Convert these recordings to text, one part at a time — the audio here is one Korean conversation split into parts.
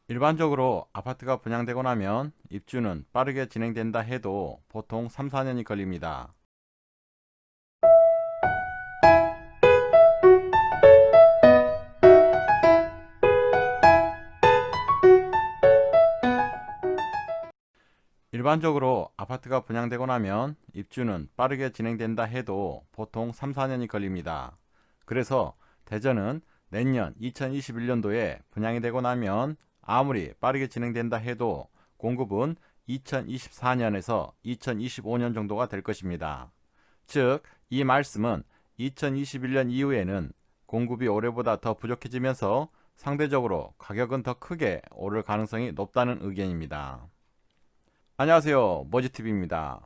일반적으로 아파트가 분양되고 나면 입주는 빠르게 진행된다 해도 보통 3, 4년이 걸립니다. 일반적으로 아파트가 분양되고 나면 입주는 빠르게 진행된다 해도 보통 3, 4년이 걸립니다. 그래서 대전은 내년 2021년도에 분양이 되고 나면 아무리 빠르게 진행된다 해도 공급은 2024년에서 2025년 정도가 될 것입니다. 즉, 이 말씀은 2021년 이후에는 공급이 올해보다 더 부족해지면서 상대적으로 가격은 더 크게 오를 가능성이 높다는 의견입니다. 안녕하세요, 머지TV입니다.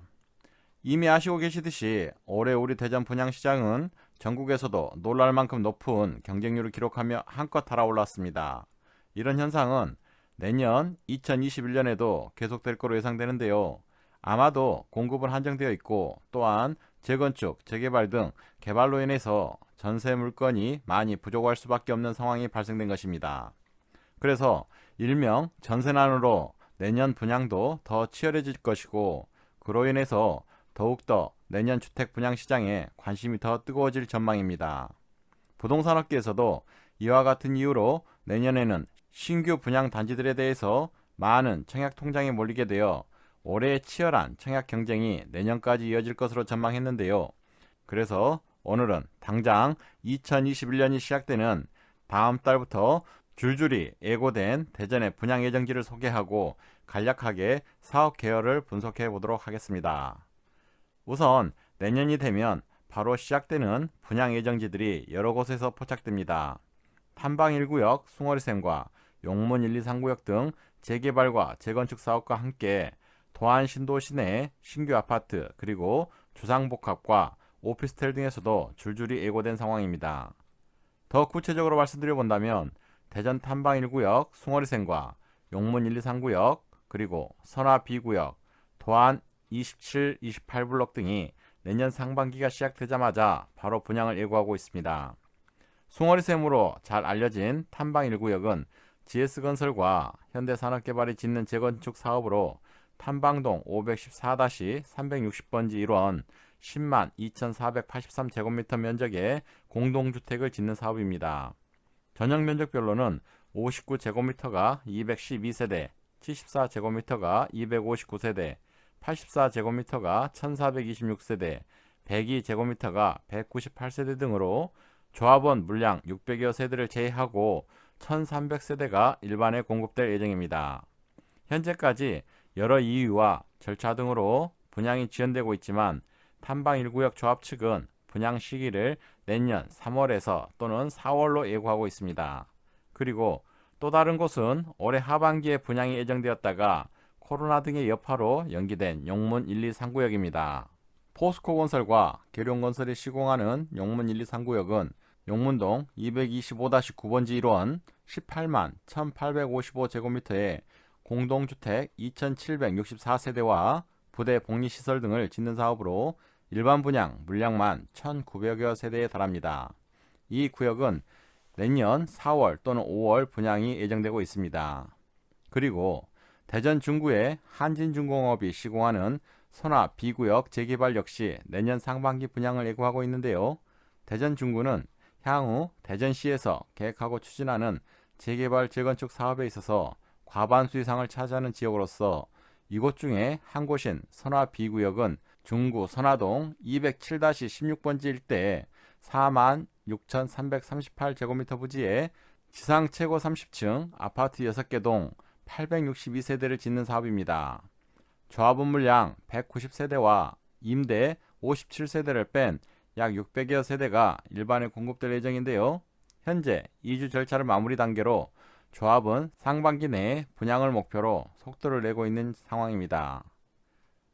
이미 아시고 계시듯이 올해 우리 대전 분양시장은 전국에서도 놀랄 만큼 높은 경쟁률을 기록하며 한껏 달아올랐습니다. 이런 현상은 내년 2021년에도 계속될 것으로 예상되는데요. 아마도 공급은 한정되어 있고 또한 재건축, 재개발 등 개발로 인해서 전세 물건이 많이 부족할 수밖에 없는 상황이 발생된 것입니다. 그래서 일명 전세난으로 내년 분양도 더 치열해질 것이고 그로 인해서 더욱더 내년 주택 분양 시장에 관심이 더 뜨거워질 전망입니다. 부동산업계에서도 이와 같은 이유로 내년에는 신규 분양 단지들에 대해서 많은 청약 통장에 몰리게 되어 올해의 치열한 청약 경쟁이 내년까지 이어질 것으로 전망했는데요. 그래서 오늘은 당장 2021년이 시작되는 다음 달부터 줄줄이 예고된 대전의 분양 예정지를 소개하고 간략하게 사업 계열을 분석해 보도록 하겠습니다. 우선 내년이 되면 바로 시작되는 분양 예정지들이 여러 곳에서 포착됩니다. 탐방 1구역 숭어리샘과 용문 1, 2, 3구역 등 재개발과 재건축 사업과 함께 도안 신도시내 신규 아파트 그리고 주상복합과 오피스텔 등에서도 줄줄이 예고된 상황입니다. 더 구체적으로 말씀드려 본다면 대전 탐방 1구역 숭어리샘과 용문 1, 2, 3구역 그리고 선화 B구역, 도안 27, 28블록 등이 내년 상반기가 시작되자마자 바로 분양을 예고하고 있습니다. 숭어리샘으로 잘 알려진 탐방 1구역은 GS건설과 현대산업개발이 짓는 재건축 사업으로 탐방동 514-360번지 1원 10만 2483제곱미터 면적의 공동주택을 짓는 사업입니다. 전용 면적별로는 59제곱미터가 212세대, 74제곱미터가 259세대, 84제곱미터가 1426세대, 102제곱미터가 198세대 등으로 조합원 물량 600여 세대를 제외하고 1300세대가 일반에 공급될 예정입니다. 현재까지 여러 이유와 절차 등으로 분양이 지연되고 있지만 탐방 1구역 조합 측은 분양 시기를 내년 3월에서 또는 4월로 예고하고 있습니다. 그리고 또 다른 곳은 올해 하반기에 분양이 예정되었다가 코로나 등의 여파로 연기된 용문 1, 2, 3구역입니다. 포스코건설과 계룡건설이 시공하는 용문 1, 2, 3구역은 용문동 225-9번지 1원 18만 1855제곱미터의 공동주택 2764세대와 부대 복리시설 등을 짓는 사업으로 일반 분양 물량만 1900여 세대에 달합니다. 이 구역은 내년 4월 또는 5월 분양이 예정되고 있습니다. 그리고 대전 중구의 한진중공업이 시공하는 선화 B구역 재개발 역시 내년 상반기 분양을 예고하고 있는데요. 대전 중구는 향후 대전시에서 계획하고 추진하는 재개발 재건축 사업에 있어서 과반수 이상을 차지하는 지역으로서 이곳 중에 한 곳인 선화 B구역은 중구 선화동 207-16번지 일대에 4만 6,338제곱미터 부지에 지상 최고 30층 아파트 6개 동 862세대를 짓는 사업입니다. 조합원 물량 190세대와 임대 57세대를 뺀 약 600여 세대가 일반에 공급될 예정인데요. 현재 이주 절차를 마무리 단계로 조합은 상반기 내에 분양을 목표로 속도를 내고 있는 상황입니다.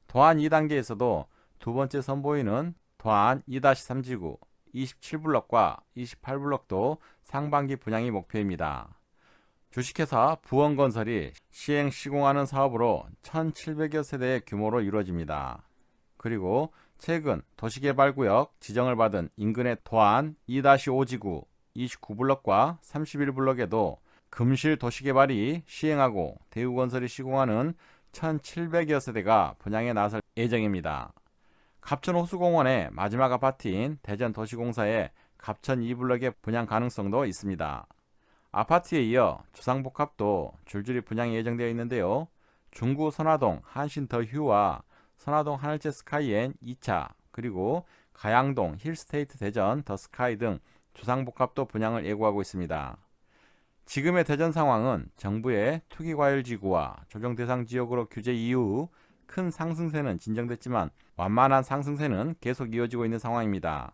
도안 2단계에서도 두 번째 선보이는 도안 2-3지구 27블럭과 28블럭도 상반기 분양이 목표입니다. 주식회사 부원건설이 시행시공하는 사업으로 1700여 세대의 규모로 이루어집니다. 그리고 최근 도시개발구역 지정을 받은 인근의 도안 2-5지구 29블럭과 31블럭에도 금실 도시개발이 시행하고 대우건설이 시공하는 1700여 세대가 분양에 나설 예정입니다. 갑천호수공원의 마지막 아파트인 대전도시공사의 갑천 2블럭의 분양 가능성도 있습니다. 아파트에 이어 주상복합도 줄줄이 분양이 예정되어 있는데요. 중구 선화동 한신 더 휴와 선화동 하늘채 스카이엔 2차, 그리고 가양동 힐스테이트 대전 더 스카이 등 주상복합도 분양을 예고하고 있습니다. 지금의 대전 상황은 정부의 투기과열지구와 조정대상 지역으로 규제 이후 큰 상승세는 진정됐지만 완만한 상승세는 계속 이어지고 있는 상황입니다.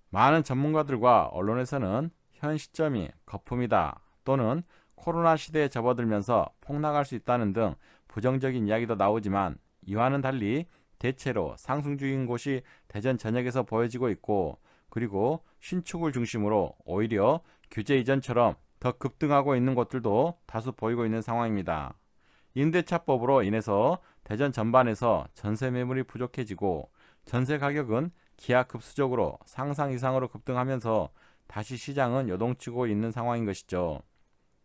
많은 전문가들과 언론에서는 현 시점이 거품이다 또는 코로나 시대에 접어들면서 폭락할 수 있다는 등 부정적인 이야기도 나오지만, 이와는 달리 대체로 상승 중인 곳이 대전 전역에서 보여지고 있고, 그리고 신축을 중심으로 오히려 규제 이전처럼 더 급등하고 있는 곳들도 다수 보이고 있는 상황입니다. 임대차법으로 인해서 대전 전반에서 전세 매물이 부족해지고 전세 가격은 기하급수적으로 상상 이상으로 급등하면서 다시 시장은 요동치고 있는 상황인 것이죠.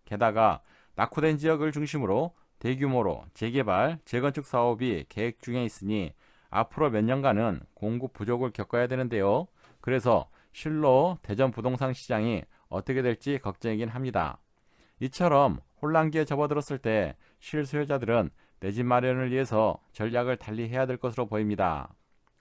게다가 낙후된 지역을 중심으로 대규모로 재개발, 재건축 사업이 계획 중에 있으니 앞으로 몇 년간은 공급 부족을 겪어야 되는데요. 그래서 실로 대전 부동산 시장이 어떻게 될지 걱정이긴 합니다. 이처럼 혼란기에 접어들었을 때 실수요자들은 내 집 마련을 위해서 전략을 달리해야 될 것으로 보입니다.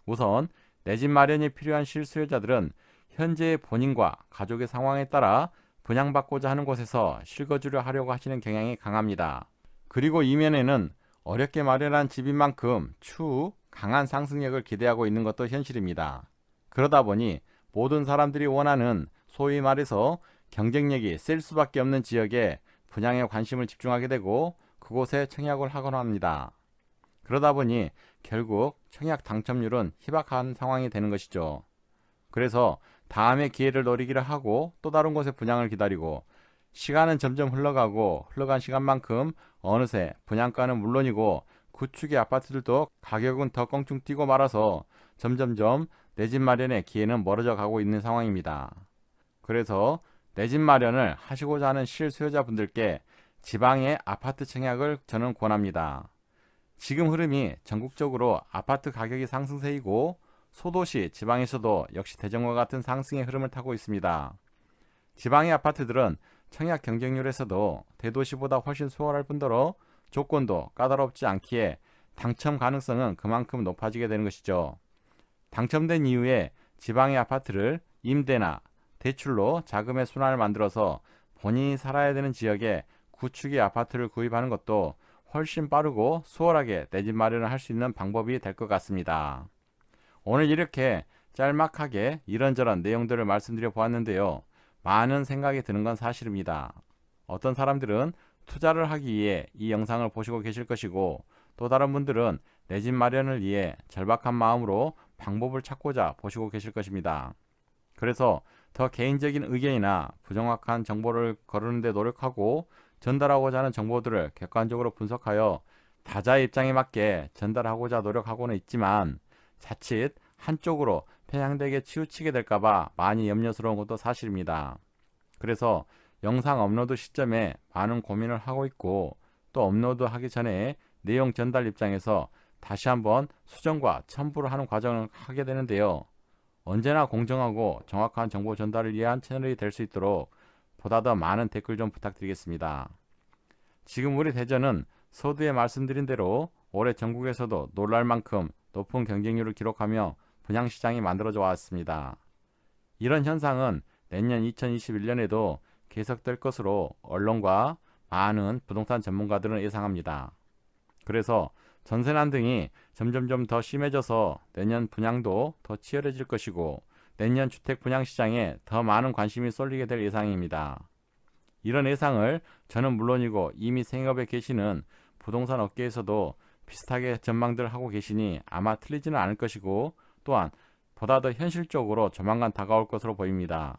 우선 내 집 마련이 필요한 실수요자들은 현재의 본인과 가족의 상황에 따라 분양받고자 하는 곳에서 실거주를 하려고 하시는 경향이 강합니다. 그리고 이면에는 어렵게 마련한 집인 만큼 추후 강한 상승력을 기대하고 있는 것도 현실입니다. 그러다 보니 모든 사람들이 원하는 소위 말해서 경쟁력이 셀 수밖에 없는 지역에 분양에 관심을 집중하게 되고 그곳에 청약을 하곤 합니다. 그러다 보니 결국 청약 당첨률은 희박한 상황이 되는 것이죠. 그래서 다음의 기회를 노리기를 하고 또 다른 곳에 분양을 기다리고, 시간은 점점 흘러가고 흘러간 시간만큼 어느새 분양가는 물론이고 구축의 아파트들도 가격은 더 껑충 뛰고 말아서 점점점 내 집 마련의 기회는 멀어져 가고 있는 상황입니다. 그래서 내 집 마련을 하시고자 하는 실수요자분들께 지방의 아파트 청약을 저는 권합니다. 지금 흐름이 전국적으로 아파트 가격이 상승세이고 소도시, 지방에서도 역시 대전과 같은 상승의 흐름을 타고 있습니다. 지방의 아파트들은 청약 경쟁률에서도 대도시보다 훨씬 수월할 뿐더러 조건도 까다롭지 않기에 당첨 가능성은 그만큼 높아지게 되는 것이죠. 당첨된 이후에 지방의 아파트를 임대나 대출로 자금의 순환을 만들어서 본인이 살아야 되는 지역에 구축의 아파트를 구입하는 것도 훨씬 빠르고 수월하게 내 집 마련을 할 수 있는 방법이 될 것 같습니다. 오늘 이렇게 짤막하게 이런저런 내용들을 말씀드려 보았는데요. 많은 생각이 드는 건 사실입니다. 어떤 사람들은 투자를 하기 위해 이 영상을 보시고 계실 것이고, 또 다른 분들은 내 집 마련을 위해 절박한 마음으로 방법을 찾고자 보시고 계실 것입니다. 그래서 더 개인적인 의견이나 부정확한 정보를 거르는 데 노력하고 전달하고자 하는 정보들을 객관적으로 분석하여 다자의 입장에 맞게 전달하고자 노력하고는 있지만, 자칫 한쪽으로 편향되게 치우치게 될까봐 많이 염려스러운 것도 사실입니다. 그래서 영상 업로드 시점에 많은 고민을 하고 있고, 또 업로드하기 전에 내용 전달 입장에서 다시 한번 수정과 첨부를 하는 과정을 하게 되는데요. 언제나 공정하고 정확한 정보 전달을 위한 채널이 될 수 있도록 보다 더 많은 댓글 좀 부탁드리겠습니다. 지금 우리 대전은 서두에 말씀드린 대로 올해 전국에서도 놀랄 만큼 높은 경쟁률을 기록하며 분양시장이 만들어져 왔습니다. 이런 현상은 내년 2021년에도 계속될 것으로 언론과 많은 부동산 전문가들은 예상합니다. 그래서 전세난 등이 점점점 더 심해져서 내년 분양도 더 치열해질 것이고, 내년 주택 분양 시장에 더 많은 관심이 쏠리게 될 예상입니다. 이런 예상을 저는 물론이고 이미 생업에 계시는 부동산 업계에서도 비슷하게 전망들 하고 계시니 아마 틀리지는 않을 것이고, 또한 보다 더 현실적으로 조만간 다가올 것으로 보입니다.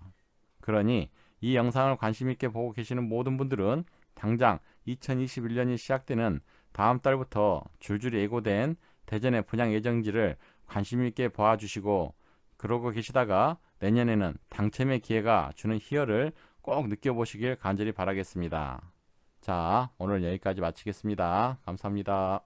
그러니 이 영상을 관심 있게 보고 계시는 모든 분들은 당장 2021년이 시작되는 다음 달부터 줄줄이 예고된 대전의 분양 예정지를 관심 있게 봐주시고, 그러고 계시다가 내년에는 당첨의 기회가 주는 희열을 꼭 느껴보시길 간절히 바라겠습니다. 자, 오늘 여기까지 마치겠습니다. 감사합니다.